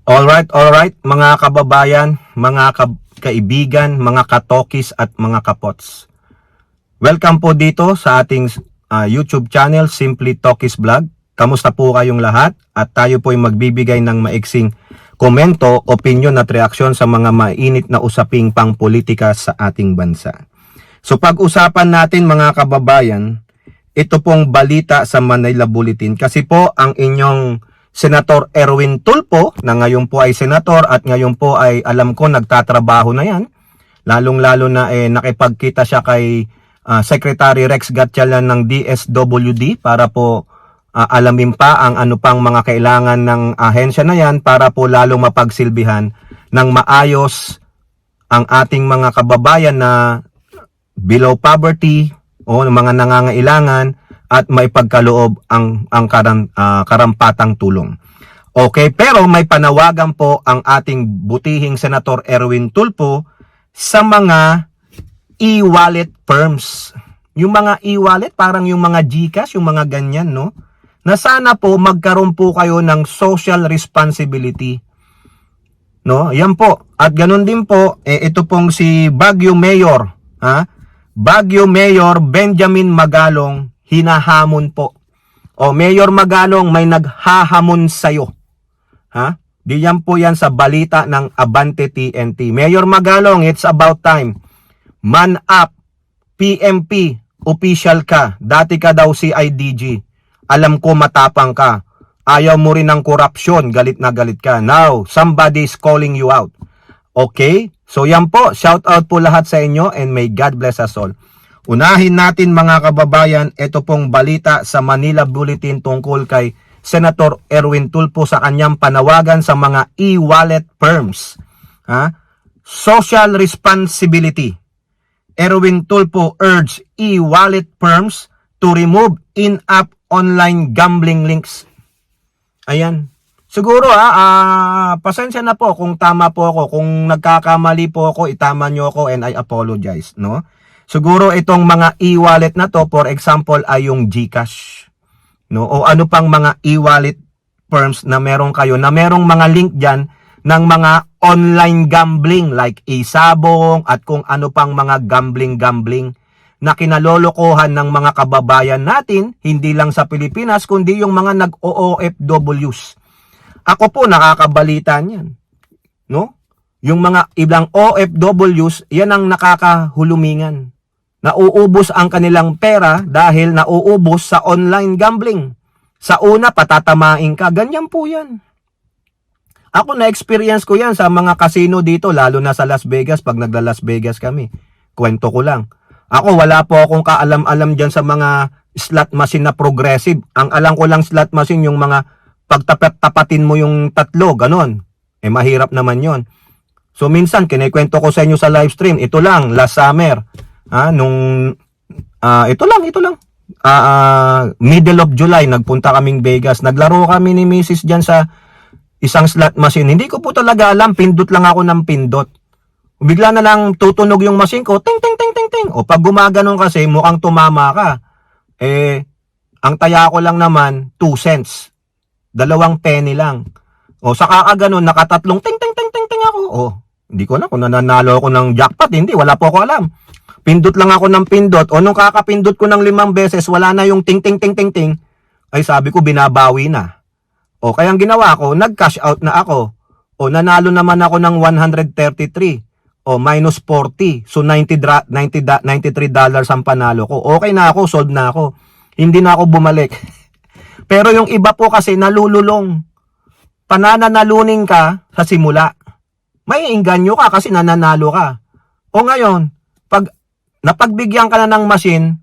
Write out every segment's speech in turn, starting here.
Alright, mga kababayan, mga kaibigan, mga katokis at mga kapots. Welcome po dito sa ating YouTube channel, Simply Tokis Vlog. Kamusta po kayong lahat? At tayo po ay magbibigay ng maiksing komento, opinion at reaksyon sa mga mainit na usaping pangpolitika sa ating bansa. So pag-usapan natin mga kababayan, ito pong balita sa Manila Bulletin kasi po ang inyong Senator Erwin Tulfo na ngayon po ay senator at ngayon po ay alam ko nagtatrabaho na yan. Lalong-lalo na nakipagkita siya kay Secretary Rex Gatchalian ng DSWD para po alamin pa ang ano pang mga kailangan ng ahensya na yan para po lalong mapagsilbihan ng maayos ang ating mga kababayan na below poverty o mga nangangailangan at may pagkaloob ang karampatang tulong. Okay, pero may panawagan po ang ating butihing Senator Erwin Tulfo sa mga e-wallet firms. Yung mga e-wallet, parang yung mga GCash, yung mga ganyan, no? Na sana po magkaroon po kayo ng social responsibility. No? Yan po. At ganun din po, ito pong si Baguio Mayor, Baguio Mayor Benjamin Magalong, hinahamon po. O Mayor Magalong, may naghahamon sa'yo. Diyan po yan sa balita ng Abante TNT. Mayor Magalong, it's about time. Man up. PMP, official ka. Dati ka daw CIDG. Alam ko matapang ka. Ayaw mo rin ng korupsyon. Galit na galit ka. Now, somebody is calling you out. Okay? So yan po. Shout out po lahat sa inyo and may God bless us all. Unahin natin mga kababayan, ito pong balita sa Manila Bulletin tungkol kay Senator Erwin Tulfo sa kanyang panawagan sa mga e-wallet firms. Social responsibility. Erwin Tulfo urged e-wallet firms to remove in-app online gambling links. Ayan. Siguro pasensya na po kung tama po ako. Kung nagkakamali po ako, itama nyo ako and I apologize, no? Siguro itong mga e-wallet na to, for example, ay yung GCash. No? O ano pang mga e-wallet firms na meron kayo, na merong mga link dyan ng mga online gambling like Isabong at kung ano pang mga gambling na kinalolokohan ng mga kababayan natin, hindi lang sa Pilipinas, kundi yung mga nag-OFWs. Ako po nakakabalita niyan. No? Yung mga ibang OFWs, yan ang nakakahulumingan. Nauubos ang kanilang pera dahil nauubos sa online gambling. Sa una, patatamain ka. Ganyan po yan. Ako na-experience ko yan sa mga casino dito, lalo na sa Las Vegas, pag nagla-Las Vegas kami. Kwento ko lang. Ako, wala po akong kaalam-alam dyan sa mga slot machine na progressive. Ang alam ko lang slot machine, yung mga pagtapat-tapatin mo yung tatlo, ganon. Mahirap naman yon. So, minsan, kinikwento ko sa inyo sa live stream, ito lang, last summer, ito lang. Middle of July, nagpunta kaming Vegas. Naglaro kami ni Mrs. dyan sa isang slot machine. Hindi ko po talaga alam, pindot lang ako ng pindot. Bigla na lang tutunog yung machine ko, ting, ting, ting, ting, ting. O pag gumaganon kasi, mukhang tumama ka. Ang taya ko lang naman, 2 cents. 2 penny lang. O sa kakaganon, nakatatlong ting, ting, ting, ting, ting ako. O, hindi ko na kung nananalo ako ng jackpot. Hindi, wala po ako alam. Pindot lang ako ng pindot. O nung kakapindot ko ng 5 beses, wala na yung ting ting ting ting ting. Ay sabi ko, binabawi na. O kaya ang ginawa ko, nag-cash out na ako. O nanalo naman ako ng 133. O minus 40. So $93 ang panalo ko. Okay na ako, sold na ako. Hindi na ako bumalik. Pero yung iba po kasi nalululong. Panananalunin ka sa simula. May inganyo ka kasi nananalo ka. O ngayon, pag napagbigyan ka na ng machine,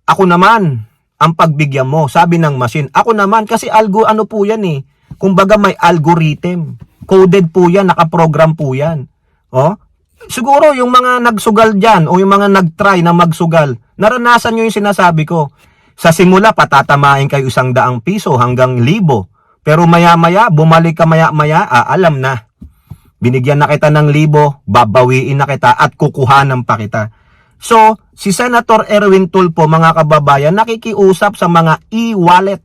ako naman ang pagbigyan mo, sabi ng machine. Ako naman, kasi ano po yan kumbaga may algorithm. Coded po yan, nakaprogram po yan. Siguro yung mga nagsugal dyan, o yung mga nagtry na magsugal, naranasan nyo yung sinasabi ko. Sa simula, patatamain kayo 100 piso hanggang 1,000. Pero maya-maya, bumalik ka maya-maya, alam na. Binigyan na kita ng 1,000, babawiin na kita at kukuhanan pa kita. So, si Senator Erwin Tulfo, mga kababayan, nakikiusap sa mga e-wallet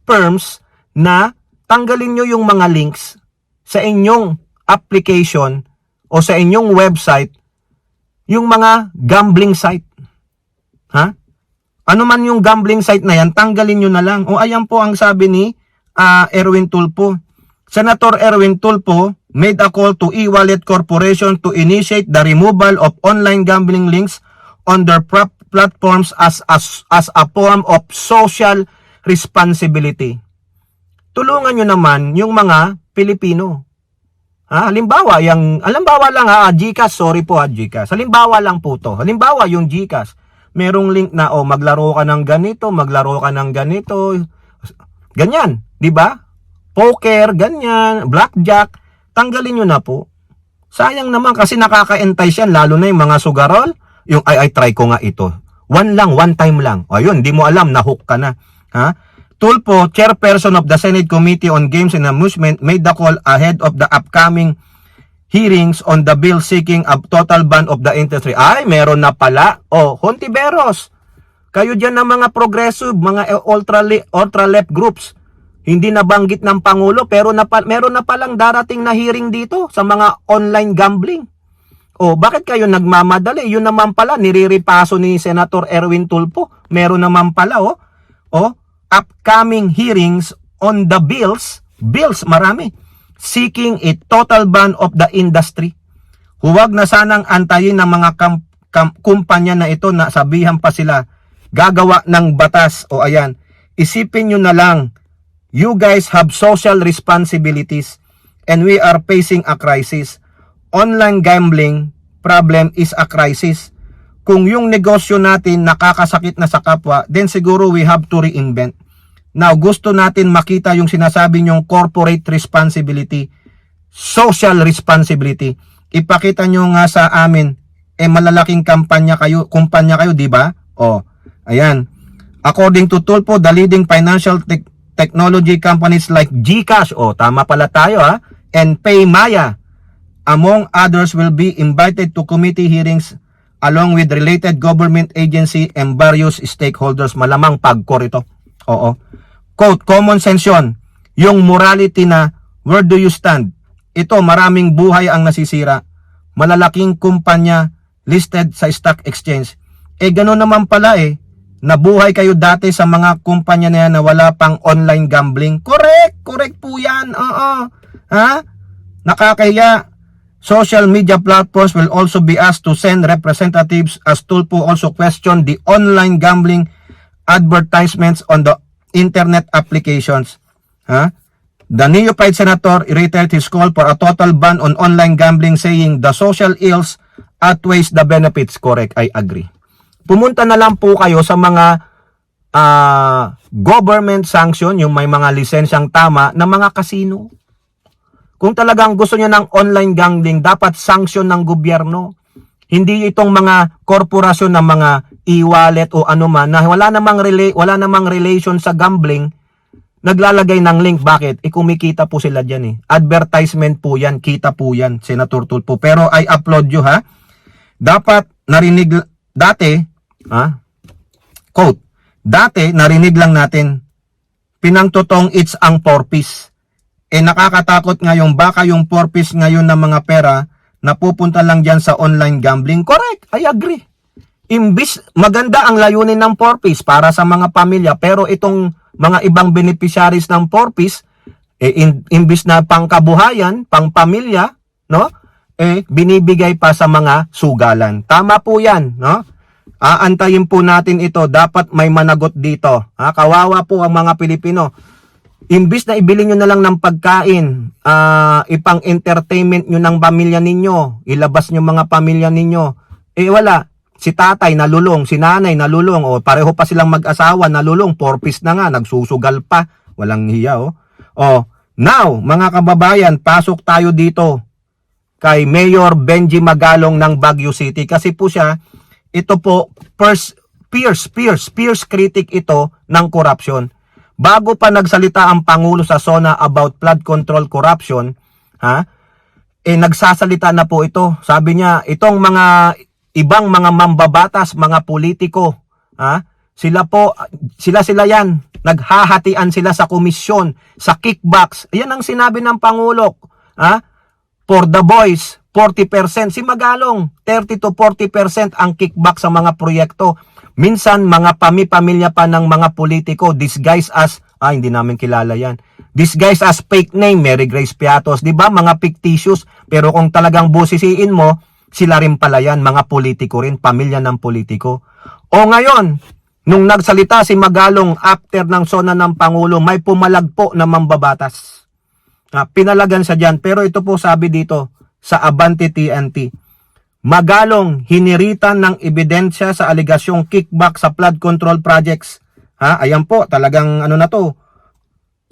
firms na tanggalin nyo yung mga links sa inyong application o sa inyong website, yung mga gambling site. Ha? Ano man yung gambling site na yan, tanggalin nyo na lang. O ayan po ang sabi ni Erwin Tulfo. Senator Erwin Tulfo made a call to e-wallet corporation to initiate the removal of online gambling links on their platforms as a form of social responsibility. Tulungan nyo naman yung mga Pilipino. Halimbawa lang GCash, sorry po GCash. Halimbawa lang po to. Halimbawa yung GCash, merong link na maglaro ka ng ganito, maglaro ka ng ganito. Ganyan, 'di ba? Poker, ganyan, blackjack, tanggalin nyo na po. Sayang naman kasi nakaka-entice yan, lalo na yung mga sugarol, yung ay try ko nga ito. One time lang. Ayun, di mo alam, na-hook ka na. Tulfo, chairperson of the Senate Committee on Games and Amusement, made the call ahead of the upcoming hearings on the bill seeking a total ban of the industry. Ay, meron na pala. Hontiveros, kayo dyan ng mga progressive, mga ultra-left groups, hindi nabanggit ng Pangulo pero meron na palang darating na hearing dito sa mga online gambling. Bakit kayo nagmamadali? Yun naman pala, niriripaso ni Senator Erwin Tulfo. Meron naman pala, upcoming hearings on the bills, marami, seeking a total ban of the industry. Huwag na sanang antayin ng mga kumpanya na ito na sabihan pa sila, gagawa ng batas. Ayan, isipin nyo na lang, you guys have social responsibilities and we are facing a crisis. Online gambling problem is a crisis. Kung yung negosyo natin nakakasakit na sa kapwa, then siguro we have to reinvent. Now, gusto natin makita yung sinasabi nyong corporate responsibility, social responsibility. Ipakita nyo nga sa amin, malalaking kumpanya kayo, di ba? Ayan. According to Tulfo, the leading financial technology companies like GCash, tama pala tayo and PayMaya, among others, will be invited to committee hearings along with related government agency and various stakeholders. Malamang pagkor ito. Quote, common sense yun. Yung morality na, where do you stand? Ito, maraming buhay ang nasisira. Malalaking kumpanya listed sa stock exchange. Gano'n naman pala nabuhay kayo dati sa mga kumpanya na yan na wala pang online gambling. Correct po yan. Nakakaya. Social media platforms will also be asked to send representatives as Tulfo also questioned the online gambling advertisements on the internet applications. The neophyte senator reiterated his call for a total ban on online gambling, saying the social ills outweighs the benefits. Correct, I agree. Pumunta na lang po kayo sa mga government sanction, yung may mga lisensyang tama na mga casino. Kung talagang gusto nyo ng online gambling, dapat sanction ng gobyerno. Hindi itong mga korporasyon ng mga e-wallet o ano man na wala namang relation sa gambling, naglalagay ng link. Bakit? Kumikita po sila dyan Advertisement po yan, kita po yan, Senator Tulfo. Pero I applaud you Dapat narinig dati, quote, dati narinig lang natin, pinangtotong it's ang porpis. Nakakatakot ngayon, baka yung porpis ngayon ng mga pera napupunta lang dyan sa online gambling. Correct, I agree. Imbis maganda ang layunin ng porpis para sa mga pamilya, pero itong mga ibang beneficiaries ng porpis, imbis na pangkabuhayan, pangpamilya, binibigay pa sa mga sugalan. Tama po yan, Aantayin po natin ito. Dapat may managot dito. Kawawa po ang mga Pilipino. Imbis na ibili nyo na lang ng pagkain, ipang-entertainment nyo ng pamilya ninyo, ilabas nyo mga pamilya ninyo, wala. Si tatay nalulong, si nanay nalulong, pareho pa silang mag-asawa nalulong, porpis na nga, nagsusugal pa, walang hiya. Now, mga kababayan, pasok tayo dito kay Mayor Benji Magalong ng Baguio City. Kasi po siya, ito po, fierce critic ito ng corruption. Bago pa nagsalita ang Pangulo sa SONA about flood control corruption, nagsasalita na po ito. Sabi niya, itong mga ibang mga mambabatas, mga politiko, Sila yan. Naghahatian sila sa komisyon, sa kickbacks. Ayan ang sinabi ng Pangulo. For the boys, 40%. Si Magalong, 30 to 40% ang kickback sa mga proyekto. Minsan, mga pamilya pa ng mga politiko, disguised as, hindi namin kilala yan. Disguised as fake name, Mary Grace Piatos. Diba? Mga fictitious. Pero kung talagang busisiin mo, sila rin pala yan. Mga politiko rin, pamilya ng politiko. O ngayon, nung nagsalita si Magalong after ng sona ng Pangulo, may pumalagpo na mambabatas. Pinalagan siya dyan. Pero ito po sabi dito sa Abante TNT. Magalong hiniritan ng ebidensya sa aligasyong kickback sa flood control projects. Ayan po, talagang ano na to.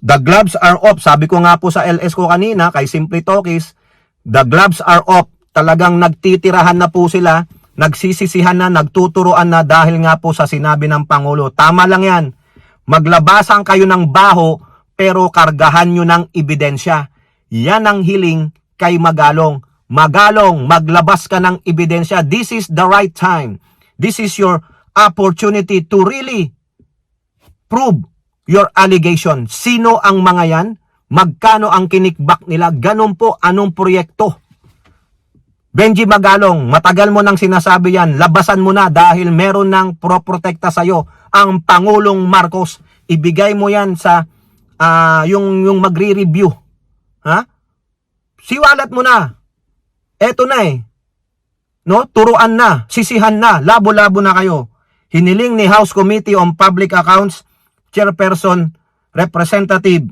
The gloves are off. Sabi ko nga po sa LS ko kanina, kay Simply Talkies, the gloves are off. Talagang nagtitirahan na po sila. Nagsisisihan na, nagtuturoan na dahil nga po sa sinabi ng Pangulo. Tama lang yan. Maglabasan kayo ng baho pero kargahan nyo ng ebidensya. Yan ang hiling kay Magalong. Magalong, maglabas ka ng ebidensya. This is the right time. This is your opportunity to really prove your allegation. Sino ang mga yan? Magkano ang kinikbak nila? Ganun po, anong proyekto? Benji Magalong, matagal mo nang sinasabi yan, labasan mo na dahil meron ng pro-protekta sa'yo, ang Pangulong Marcos. Ibigay mo yan sa yung magre-review. Siwalat mo na. Eto na No? Turuan na, sisihan na, labo-labo na kayo. Hiniling ni House Committee on Public Accounts, Chairperson, Representative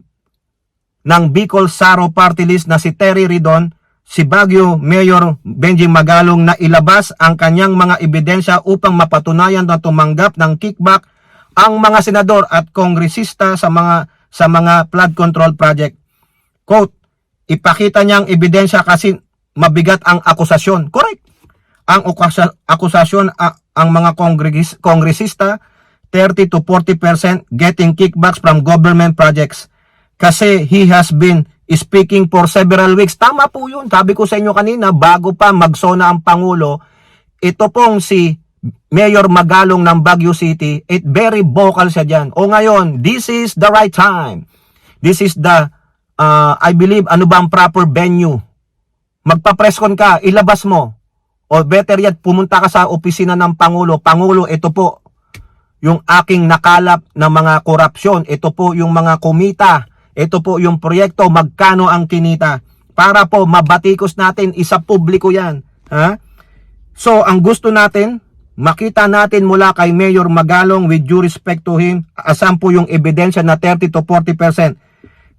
ng Bicol Saro Party List na si Terry Ridon, si Baguio Mayor Benji Magalong na ilabas ang kanyang mga ebidensya upang mapatunayan na tumanggap ng kickback ang mga senador at kongresista sa mga flood control project. Quote, ipakita niyang ebidensya kasi mabigat ang akusasyon. Correct. Ang akusasyon ang mga kongresista 30 to 40% getting kickbacks from government projects kasi he has been speaking for several weeks. Tama po yun. Sabi ko sa inyo kanina, bago pa magsona ang Pangulo, ito pong si Mayor Magalong ng Baguio City, very vocal siya dyan. O ngayon, this is the right time. This is the, I believe, ano ba ang proper venue? Magpa-presscon ka, ilabas mo. O better yet, pumunta ka sa opisina ng Pangulo. Pangulo, ito po, yung aking nakalap na mga korupsyon. Ito po yung mga kumita. Ito po yung proyekto, magkano ang kinita. Para po mabatikos natin, isa publiko yan. So, ang gusto natin, makita natin mula kay Mayor Magalong with due respect to him, asan po yung ebidensya na 30 to 40%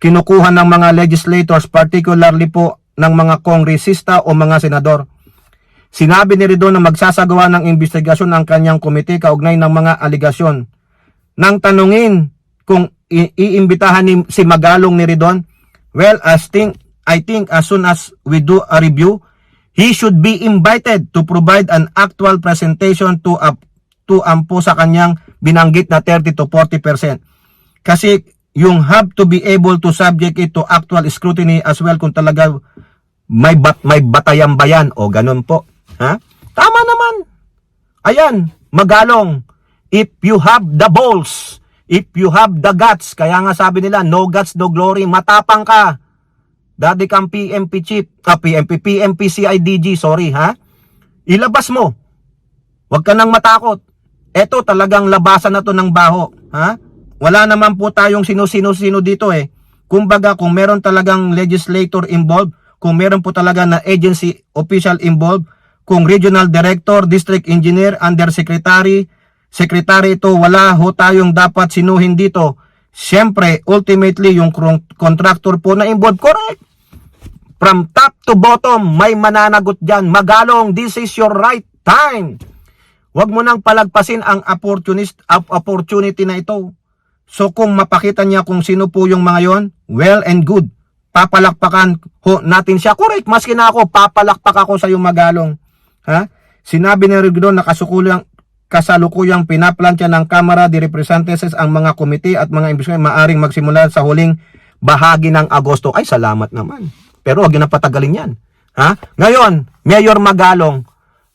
kinukuha ng mga legislators, particularly po ng mga kongresista o mga senador. Sinabi ni Ridon na magsasagawa ng investigasyon ang kanyang komite kaugnay ng mga aligasyon. Nang tanungin kung iimbitahan si Magalong ni Ridon, well, I think as soon as we do a review, he should be invited to provide an actual presentation to ampo sa kanyang binanggit na 30 to 40%. Kasi yung have to be able to subject it to actual scrutiny as well kung talaga may batayan ba yan o ganun po. Tama naman. Ayan, Magalong, if you have the balls, if you have the guts, kaya nga sabi nila, no guts, no glory, matapang ka. Dati kang PMP chief, PMP CIDG, sorry ilabas mo. Huwag ka nang matakot. Eto talagang labasan na to ng baho. Wala naman po tayong sino-sino dito Kumbaga kung meron talagang legislator involved, kung meron po talaga na agency official involved, kung regional director, district engineer, undersecretary, secretary ito, wala ho tayong dapat sinuhin dito. Siyempre, ultimately, yung contractor po na involved, correct. From top to bottom, may mananagot dyan. Magalong, this is your right time. Huwag mo nang palagpasin ang opportunity na ito. So kung mapakita niya kung sino po yung mga yon, well and good. Papalakpakan ho natin siya. Correct, maski na ako, papalakpak ako sa yung Magalong. Sinabi ni Rigdon na kasalukuyang pinaplantya ng Kamara de Representantes ang mga komite at mga imbestigasyon maaring magsimula sa huling bahagi ng Agosto. Ay, salamat naman. Pero huwag yun na patagalin yan. Ngayon, Mayor Magalong,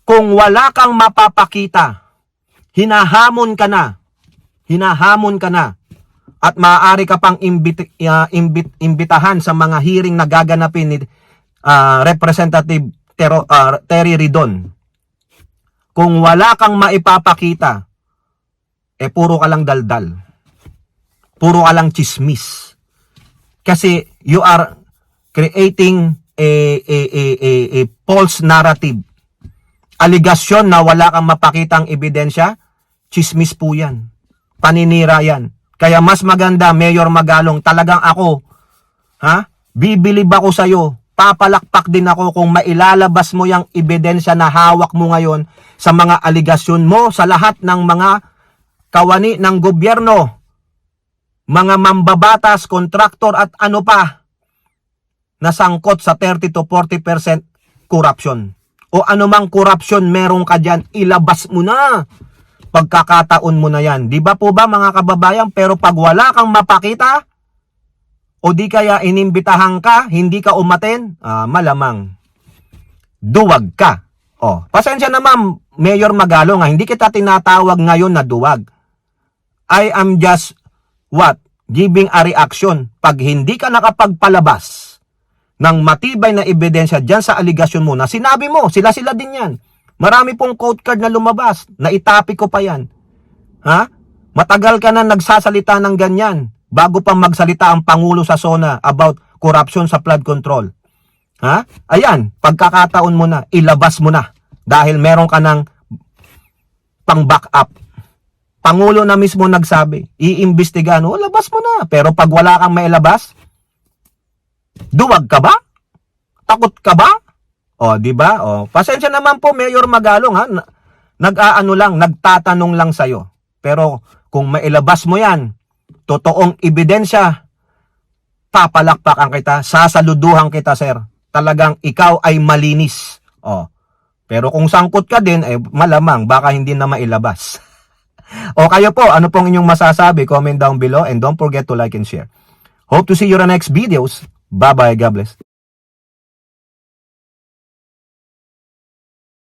kung wala kang mapapakita, hinahamon ka na hinahamon ka na at maaari ka pang imbitahan sa mga hearing na gaganapin ni Representative Terry Ridon. Kung wala kang maipapakita, puro ka lang daldal. Puro ka lang chismis. Kasi you are creating a false narrative. Aligasyon na wala kang mapakitang ebidensya, chismis po yan. Paninira yan. Kaya mas maganda, Mayor Magalong, talagang ako, bibilib ako sa'yo, papalakpak din ako kung mailalabas mo yung ebidensya na hawak mo ngayon sa mga aligasyon mo sa lahat ng mga kawani ng gobyerno, mga mambabatas, kontraktor at ano pa, nasangkot sa 30 to 40% corruption. O anumang corruption meron ka dyan, ilabas mo na. Pagkakataon mo na yan. Di ba po ba mga kababayan? Pero pag wala kang mapakita, o di kaya inimbitahan ka, hindi ka umaten, malamang duwag ka. Pasensya na ma'am, Mayor Magalong, hindi kita tinatawag ngayon na duwag. I am just, giving a reaction. Pag hindi ka nakapagpalabas ng matibay na ebidensya dyan sa aligasyon mo, na sinabi mo, sila-sila din yan. Marami pong code card na lumabas, na itapi ko pa yan. Matagal ka na nagsasalita ng ganyan, bago pa magsalita ang Pangulo sa SONA about corruption sa flood control. Ayan, pagkakataon mo na, ilabas mo na. Dahil meron ka ng pang-back up. Pangulo na mismo nagsabi, iimbestigahan, labas mo na. Pero pag wala kang mailabas, duwag ka ba? Takot ka ba? Di ba? Pasensya naman po, Mayor Magalong, nagtatanong lang sa'yo. Pero kung mailabas mo yan, totoong ebidensya, papalakpakan kita, sasaluduhan kita, sir. Talagang ikaw ay malinis. Pero kung sangkot ka din, malamang baka hindi na mailabas. Kayo po, ano pong inyong masasabi? Comment down below and don't forget to like and share. Hope to see you in the next videos. Bye-bye. God bless.